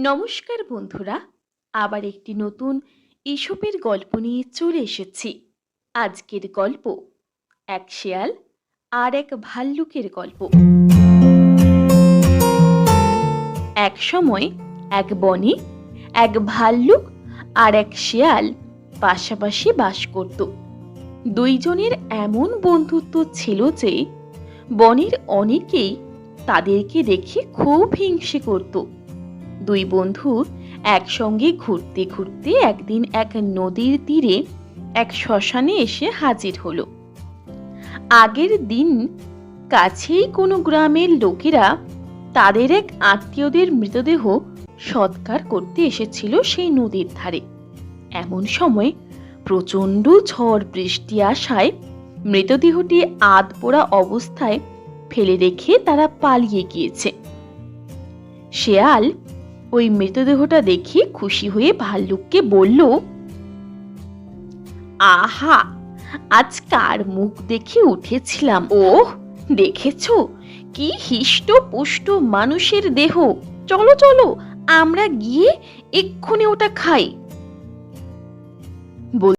নমস্কার বন্ধুরা, আবার একটি নতুন ঈশপের গল্প নিয়ে চলে এসেছি। আজকের গল্প এক শেয়াল আর এক ভাল্লুকের গল্প। এক সময় এক বনে এক ভাল্লুক আর এক শেয়াল পাশাপাশি বাস করত। দুইজনের এমন বন্ধুত্ব ছিল যে বনের অনেকেই তাদেরকে দেখে খুব হিংসে করত। দুই বন্ধু একসঙ্গে ঘুরতে ঘুরতে একদিন এক নদীর তীরে এক শ্মশানে এসে হাজির হলো। আগের দিন কাছেই কোনো গ্রামের লোকেরা তাদের এক আত্মীয়দের মৃতদেহ সৎকার করতে এসেছিল সেই নদীর ধারে। এমন সময় প্রচণ্ড ঝড় বৃষ্টি আসায় মৃতদেহটি আধ পোড়া অবস্থায় ফেলে রেখে তারা পালিয়ে গিয়েছে। শেয়াল ওই মৃতদেহটা দেখে খুশি হয়ে ভাল্লুককে বলল, আহা, আজ কার মুখ দেখে উঠেছিলাম! ওহ, দেখেছো কি হিষ্ট পুষ্ট মানুষের দেহ! চলো চলো, আমরা গিয়ে এক্ষুনি ওটা খাই।